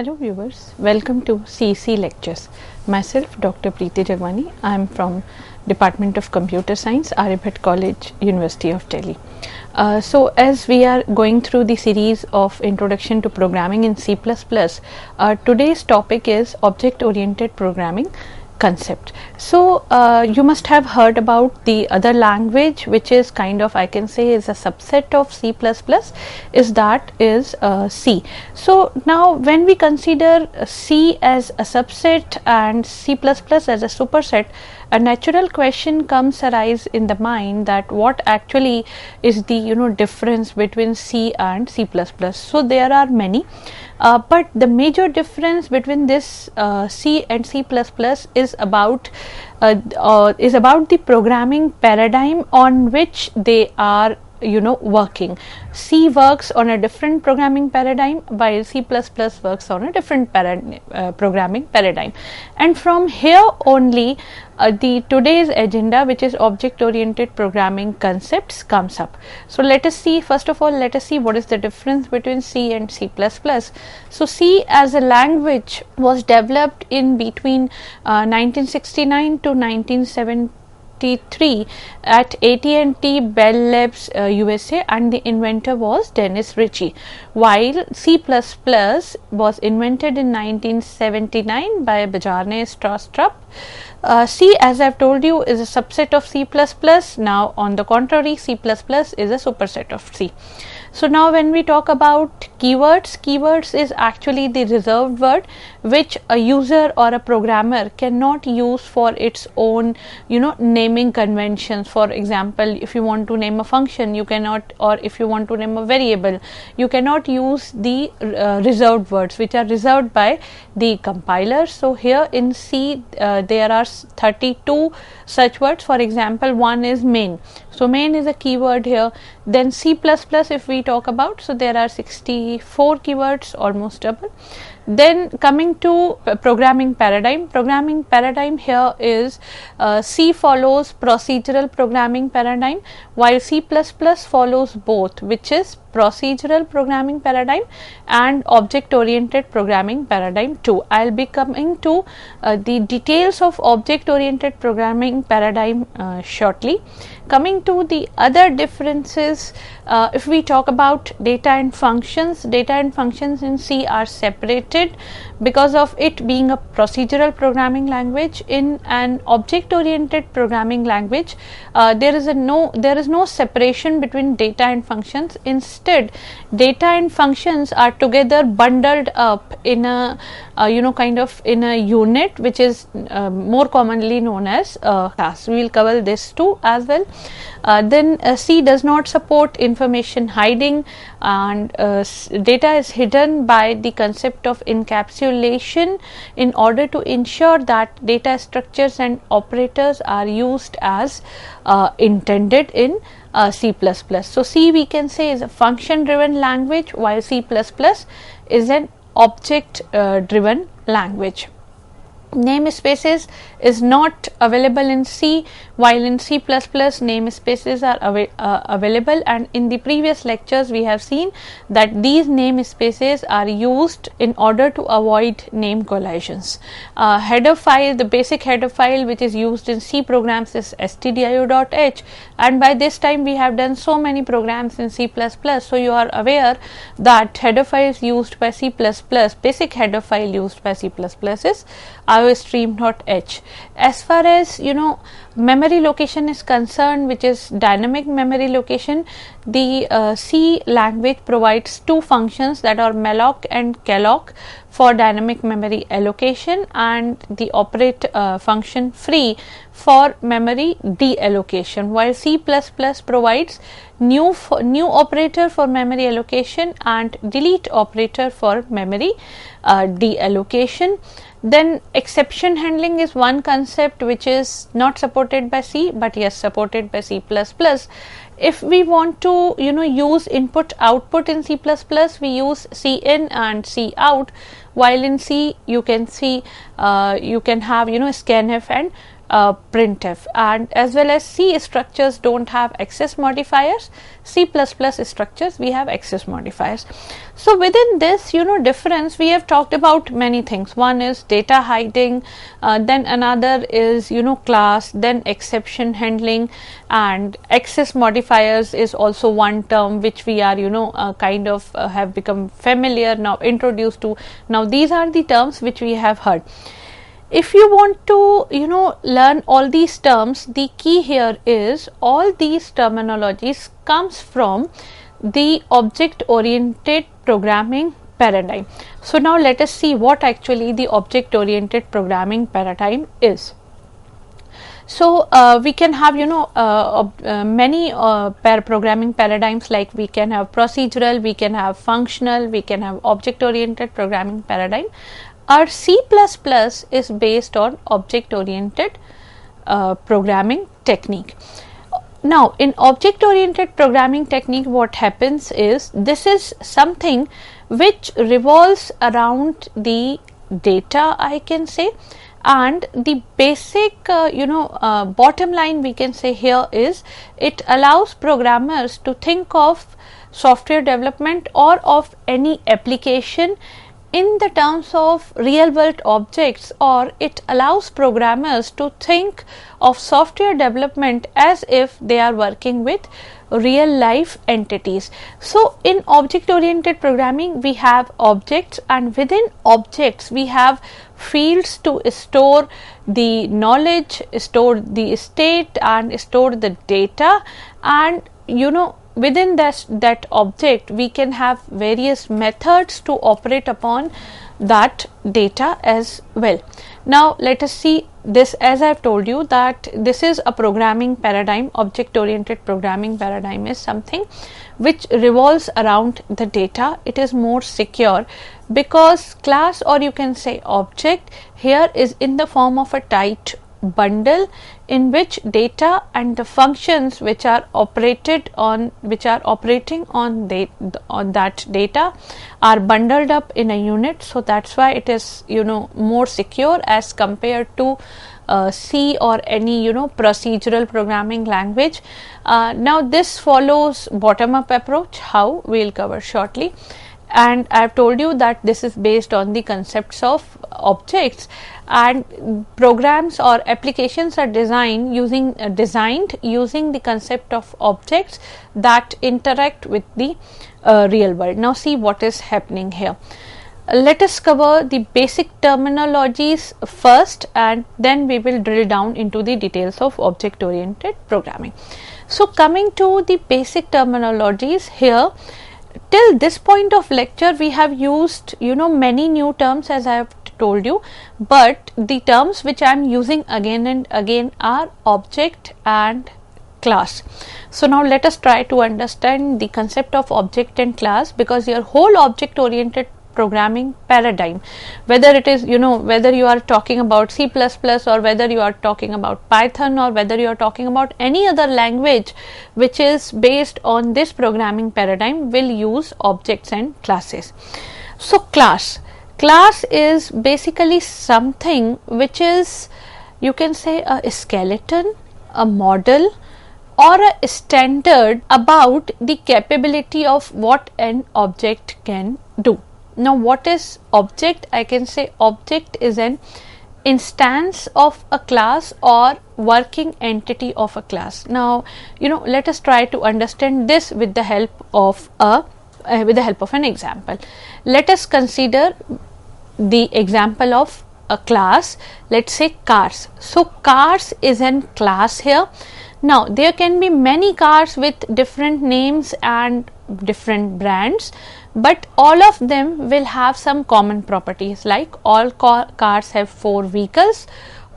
Hello viewers, welcome to CEC lectures. Myself Dr. Preeti Jagwani. I am from Department of Computer Science, Aryabhatta College, University of Delhi. So as we are going through the series of Introduction to Programming in C++, today's topic is Object Oriented Programming concept. So you must have heard about the other language which is kind of, I can say, is a subset of C++, is C. So now when we consider C as a subset and C++ as a superset, a natural question arise in the mind that what actually is the difference between C and C++. So there are many, but the major difference between this C and C++ is about the programming paradigm on which they are working. C works on a different programming paradigm while C++ works on a different programming paradigm, and from here only the today's agenda, which is object oriented programming concepts, comes up. So let us see, first of all, let us see what is the difference between C and C++. So C as a language was developed in between 1969 to 1973 at AT&T Bell Labs USA, and the inventor was Dennis Ritchie, while C++ was invented in 1979 by Bjarne Stroustrup. C, as I have told you, is a subset of C++. Now on the contrary, C++ is a superset of C. So now when we talk about keywords is actually the reserved word which a user or a programmer cannot use for its own naming conventions. For example, if you want to name a function, you cannot, or if you want to name a variable, you cannot use the reserved words which are reserved by the compiler. So here in C there are 32 such words. For example, one is main. So main is a keyword here. Then C++, if we talk about, so there are 64 keywords, almost double. Then coming to programming paradigm here is C follows procedural programming paradigm, while C++ follows both, which is procedural programming paradigm and object oriented programming paradigm too. I will be coming to the details of object oriented programming paradigm shortly. Coming to the other differences, if we talk about data and functions in C are separated because of it being a procedural programming language. In an object oriented programming language, there is no separation between data and functions. Instead, data and functions are together bundled up in a in a unit which is more commonly known as class. We will cover this too as well. Then C does not support information hiding, and data is hidden by the concept of encapsulation in order to ensure that data structures and operators are used as intended in C++. So C, we can say, is a function driven language, while C++ is an object driven language. Namespaces is not available in C, while in C++ namespaces are available, and in the previous lectures we have seen that these namespaces are used in order to avoid name collisions. Header file, the basic header file which is used in C programs is stdio.h, and by this time we have done so many programs in C++, so you are aware that header files used by C++, basic header file used by C++ is iostream.h. As far as memory location is concerned, which is dynamic memory location, the C language provides two functions, that are malloc and calloc, for dynamic memory allocation, and the operate function free for memory deallocation, while C++ provides new operator for memory allocation and delete operator for memory deallocation. Then exception handling is one concept which is not supported by C, but yes, supported by C++. If we want to use input output in C++, we use cin and cout, while in C you can see you can have scanf and printf, and as well as C structures don't have access modifiers. C++ structures we have access modifiers. So within this difference, we have talked about many things. One is data hiding, then another is class, then exception handling, and access modifiers is also one term which we are kind of have become familiar now, introduced to. Now these are the terms which we have heard. If you want to learn all these terms, the key here is all these terminologies comes from the object oriented programming paradigm. So now let us see what actually the object oriented programming paradigm is. So we can have many pair programming paradigms, like we can have procedural, we can have functional, we can have object oriented programming paradigm. Our C++ is based on object oriented programming technique. Now in object oriented programming technique, what happens is, this is something which revolves around the data, I can say, and the basic bottom line we can say here is, it allows programmers to think of software development or of any application in the terms of real world objects, or it allows programmers to think of software development as if they are working with real life entities. So in object oriented programming, we have objects, and within objects we have fields to store the knowledge, store the state, and store the data, and within that object we can have various methods to operate upon that data as well. Now let us see this. As I have told you that this is a programming paradigm. Object oriented programming paradigm is something which revolves around the data. It is more secure because class, or you can say object, here is in the form of a tight bundle in which data and the functions which are operating on that data are bundled up in a unit. So that's why it is more secure as compared to C or any procedural programming language. Now this follows bottom up approach, how we will cover shortly, and I have told you that this is based on the concepts of objects, and programs or applications are designed using the concept of objects that interact with the real world. Now see what is happening here. Let us cover the basic terminologies first, and then we will drill down into the details of object oriented programming. So coming to the basic terminologies here, till this point of lecture we have used many new terms, as I have told you, but the terms which I am using again and again are object and class. So now let us try to understand the concept of object and class, because your whole object oriented programming paradigm, whether it is whether you are talking about C++ or whether you are talking about Python or whether you are talking about any other language which is based on this programming paradigm, will use objects and classes. So class is basically something which is, you can say, a skeleton, a model, or a standard about the capability of what an object can do. Now what is object? I can say object is an instance of a class or working entity of a class. Now let us try to understand this with the help of an example. Let us consider the example of a class. Let's say cars. So cars is an class here. Now there can be many cars with different names and different brands, but all of them will have some common properties, like all cars have 4 vehicles,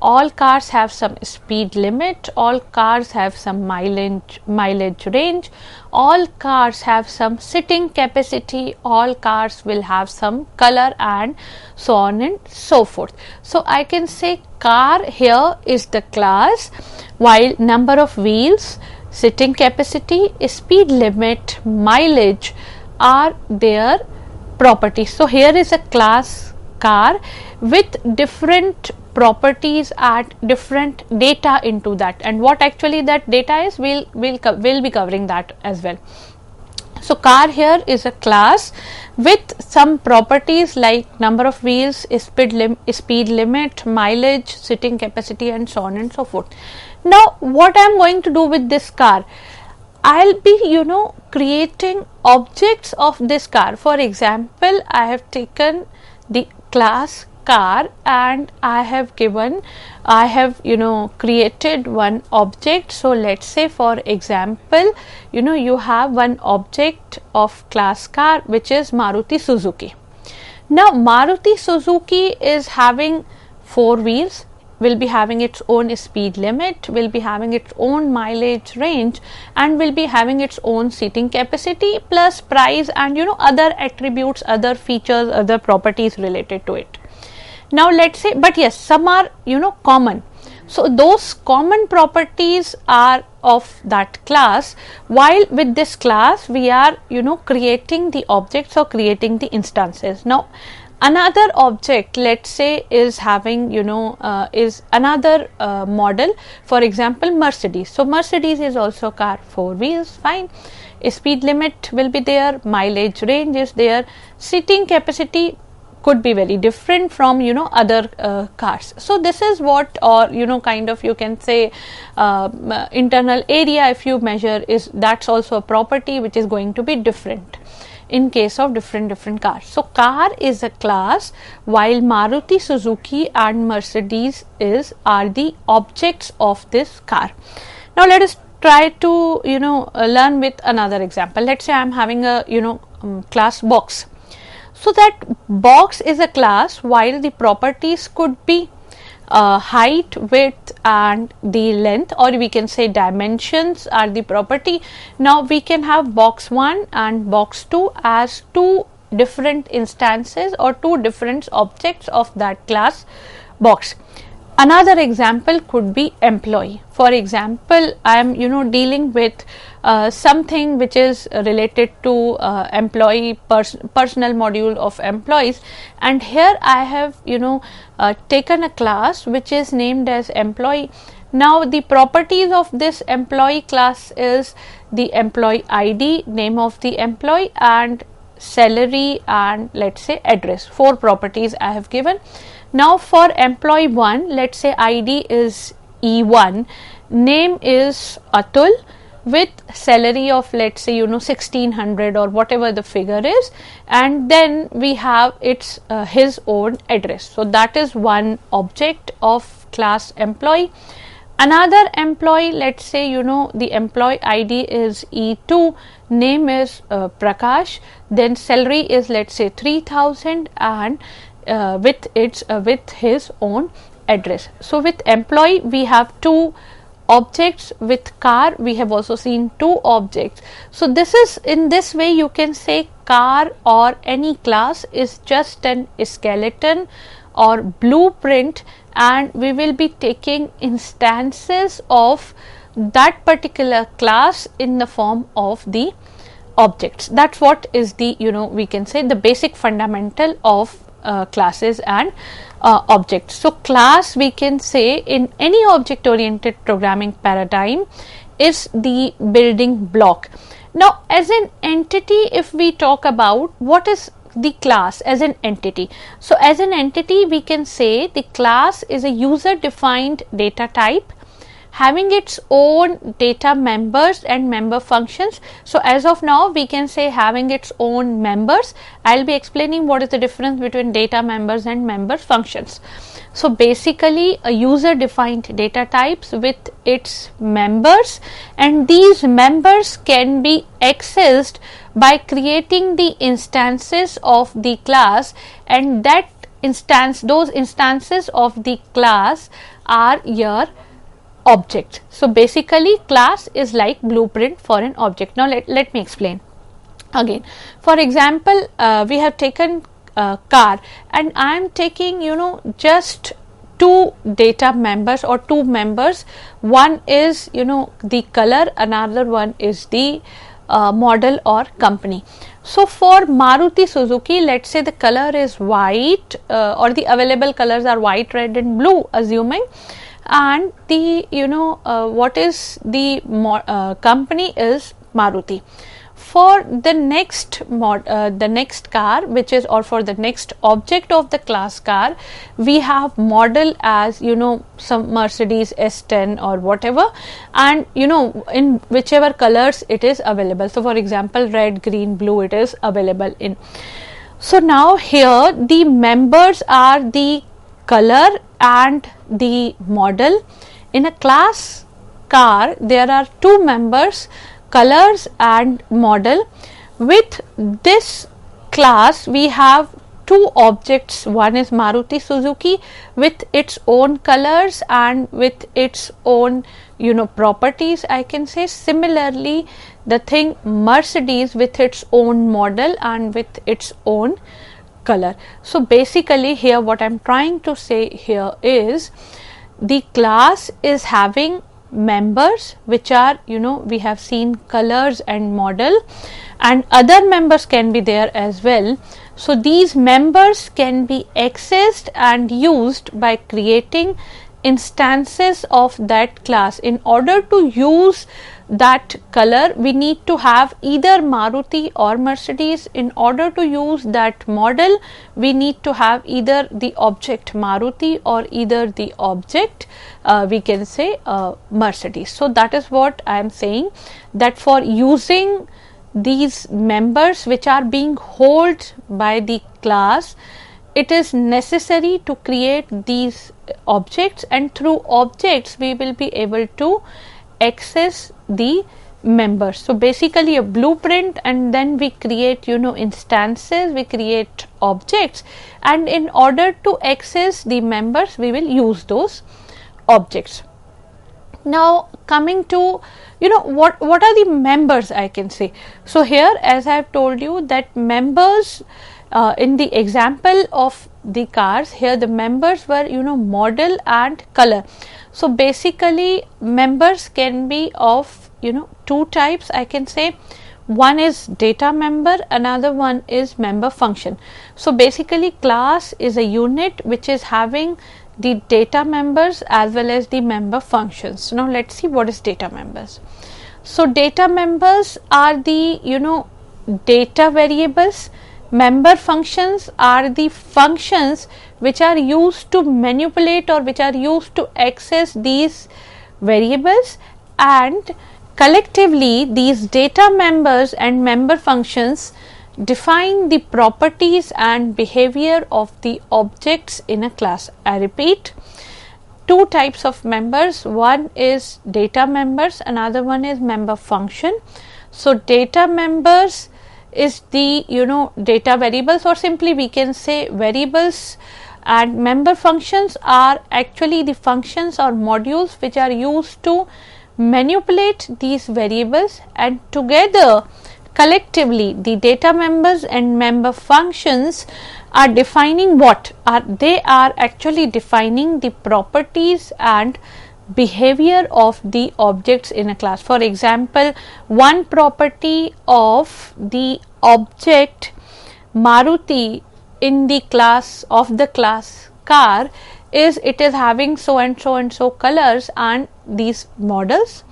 all cars have some speed limit, all cars have some mileage range, all cars have some sitting capacity, all cars will have some color, and so on and so forth. So I can say car here is the class, while number of wheels, sitting capacity, speed limit, mileage are their properties. So here is a class car with different properties and different data into that, and what actually that data is, we'll be covering that as well. So car here is a class with some properties like number of wheels, speed limit, mileage, sitting capacity, and so on and so forth. Now what I am going to do with this car, I'll be creating objects of this car. For example, I have taken the class car and I have created one object. So let's say, for example, you have one object of class car which is Maruti Suzuki. Now Maruti Suzuki is having 4 wheels, will be having its own speed limit, will be having its own mileage range, and will be having its own seating capacity plus price and other attributes, other features, other properties related to it. Now let's say, but yes, some are common. So those common properties are of that class, while with this class we are creating the objects or creating the instances. Now another object, let's say, is having is another model, for example Mercedes. So Mercedes is also car, 4 wheels, fine, speed limit will be there, mileage range is there, seating capacity could be very different from other cars. So this is what, or kind of, you can say internal area, if you measure, is that's also a property which is going to be different in case of different cars. So car is a class, while Maruti Suzuki and Mercedes are the objects of this car. Now let us try to learn with another example. Let's say I am having a class box. So that box is a class, while the properties could be height, width, and the length, or we can say dimensions are the property. Now we can have box 1 and box 2 as 2 different instances or 2 different objects of that class box. Another example could be employee. For example, I am dealing with something which is related to employee personal module of employees, and here I have taken a class which is named as employee. Now the properties of this employee class is the employee ID, name of the employee, and salary, and let's say address. 4 properties I have given. Now for employee 1, let's say ID is E1, name is Atul, with salary of let's say 1600 or whatever the figure is, and then we have its his own address. So that is one object of class employee. Another employee, let's say the employee ID is E2, name is Prakash, then salary is let's say 3000, and with his own address. So with employee we have 2 objects, with car we have also seen 2 objects. So this is, in this way you can say car or any class is just an skeleton or blueprint, and we will be taking instances of that particular class in the form of the objects. That's what is the we can say the basic fundamental of classes and objects. So class, we can say, in any object oriented programming paradigm is the building block. Now as an entity, if we talk about what is the class as an entity, so as an entity we can say the class is a user defined data type having its own data members and member functions. So as of now we can say having its own members. I'll be explaining what is the difference between data members and member functions. So basically a user defined data types with its members, and these members can be accessed by creating the instances of the class, and that those instances of the class are your object. So basically class is like blueprint for an object. Now let me explain again. For example, we have taken car, and I am taking just 2 data members or 2 members. One is the color, another one is the model or company. So for Maruti Suzuki, let's say the color is white, or the available colors are white, red and blue, assuming, and the what is the company is Maruti. For the next car, which is, or for the next object of the class car, we have model as some Mercedes S10 or whatever, and in whichever colors it is available. So for example, red, green, blue, it is available in. So now here the members are the color and the model. In a class car, there are two members, colors and model. With this class, we have two objects. One is Maruti Suzuki with its own colors and with its own properties, I can say. Similarly, the thing Mercedes with its own model and with its own color. So basically here what I am trying to say here is, the class is having members which are we have seen colors and model, and other members can be there as well. So these members can be accessed and used by creating instances of that class. In order to use that color, we need to have either Maruti or Mercedes. In order to use that model, we need to have either the object Maruti or either the object we can say Mercedes. So that is what I am saying, that for using these members which are being held by the class, it is necessary to create these objects, and through objects we will be able to access the members. So basically a blueprint, and then we create instances, we create objects, and in order to access the members we will use those objects. Now coming to what are the members, I can say. So here, as I have told you, that members in the example of the cars, here the members were model and color. So basically members can be of two types, I can say. One is data member, another one is member function. So basically class is a unit which is having the data members as well as the member functions. So now let's see what is data members. So data members are the data variables. Member functions are the functions which are used to manipulate or which are used to access these variables, and collectively these data members and member functions define the properties and behavior of the objects in a class. I repeat, two types of members, one is data members, another one is member function. So data members is the data variables, or simply we can say variables, and member functions are actually the functions or modules which are used to manipulate these variables, and together collectively the data members and member functions are defining what are they are actually defining the properties and behavior of the objects in a class. For example, one property of the object Maruti in the class of the class car is it is having so and so and so colors and these models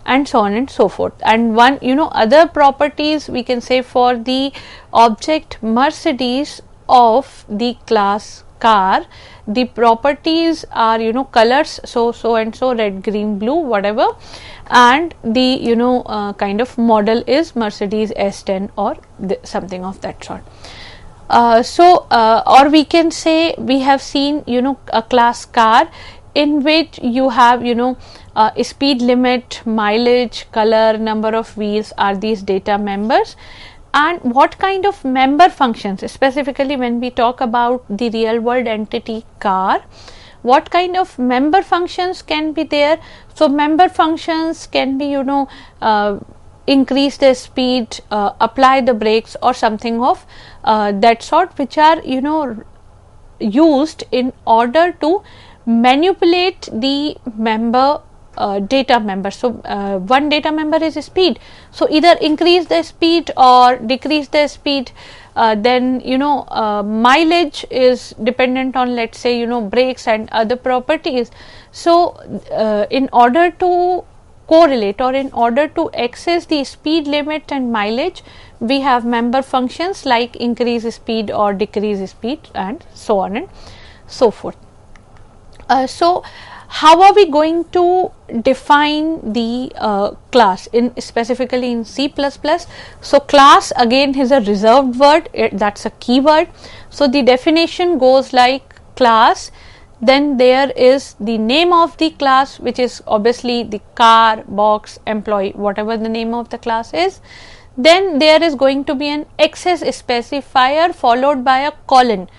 and so on and so forth. And one other properties we can say for the object Mercedes of the class car, the properties are colors, so and so, red, green, blue, whatever, and the kind of model is Mercedes S10 or something of that sort. Or we can say we have seen a class car in which you have speed limit, mileage, color, number of wheels are these data members. And what kind of member functions, specifically when we talk about the real world entity car, what kind of member functions can be there? So member functions can be increase the speed, apply the brakes or something of that sort, which are used in order to manipulate the member data member. So one data member is speed, so either increase the speed or decrease the speed. Then mileage is dependent on, let's say, brakes and other properties. So in order to correlate or in order to access the speed limit and mileage, we have member functions like increase speed or decrease speed and so on and so forth. So how are we going to define the class specifically in C++? So class again is a reserved word, that's a keyword. So the definition goes like class, then there is the name of the class, which is obviously the car, box, employee, whatever the name of the class is. Then there is going to be an access specifier followed by a colon.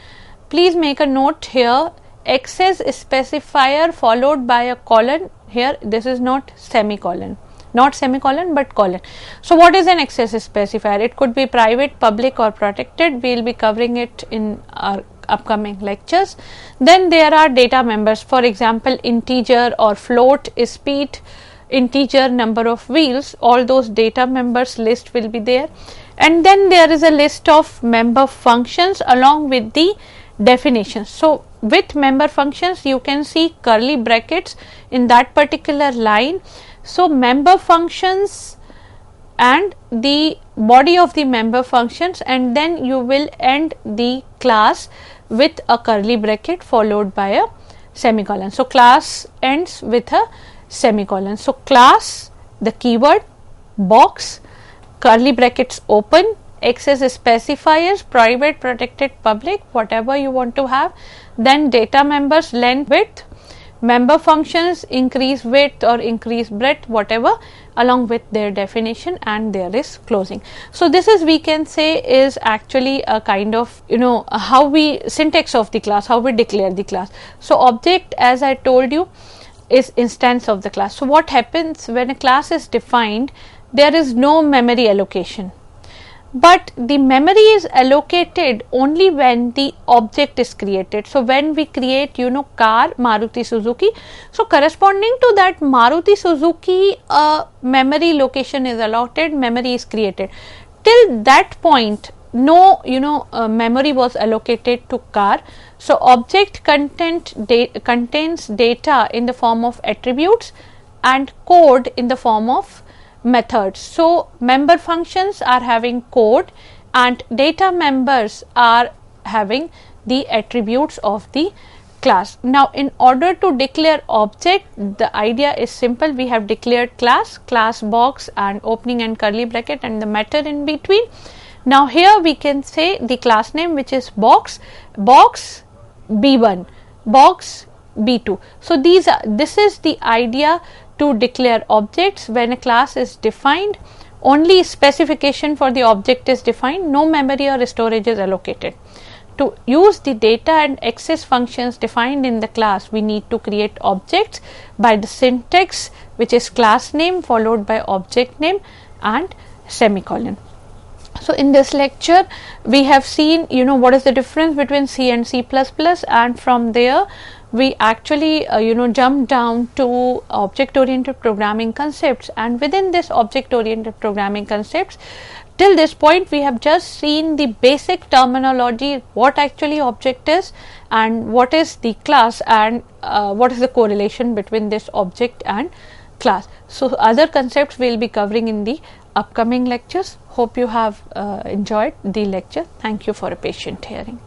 Please make a note here, access specifier followed by a colon. Here this is not semicolon, but colon. So what is an access specifier? It could be private, public or protected. We will be covering it in our upcoming lectures. Then there are data members, for example integer or float, speed, integer, number of wheels, all those data members list will be there. And then there is a list of member functions along with the definitions. So with member functions you can see curly brackets in that particular line. So member functions and the body of the member functions, and then you will end the class with a curly bracket followed by a semicolon. So class ends with a semicolon. So class, the keyword, box, curly brackets open, access specifiers, private, protected, public, whatever you want to have. Then data members, length, width, member functions, increase width or increase breadth, whatever, along with their definition, and there is closing. So this is, we can say, is actually a kind of how we syntax of the class, how we declare the class. So object, as I told you, is instance of the class. So what happens when a class is defined? There is no memory allocation, but the memory is allocated only when the object is created. So when we create car Maruti Suzuki, so corresponding to that Maruti Suzuki memory location is allotted, memory is created. Till that point no memory was allocated to car. So object contains data in the form of attributes and code in the form of methods. So member functions are having code and data members are having the attributes of the class. Now in order to declare object, the idea is simple. We have declared class, box and opening and curly bracket and the method in between. Now here we can say the class name, which is box B1, box B2. So this is the idea to declare objects. When a class is defined, only specification for the object is defined, no memory or storage is allocated. To use the data and access functions defined in the class, we need to create objects by the syntax, which is class name followed by object name and semicolon. So in this lecture we have seen what is the difference between C and C++, and from there we actually jump down to object oriented programming concepts, and within this object oriented programming concepts, till this point we have just seen the basic terminology, what actually object is and what is the class, and what is the correlation between this object and class. So other concepts we will be covering in the upcoming lectures. Hope you have enjoyed the lecture. Thank you for a patient hearing.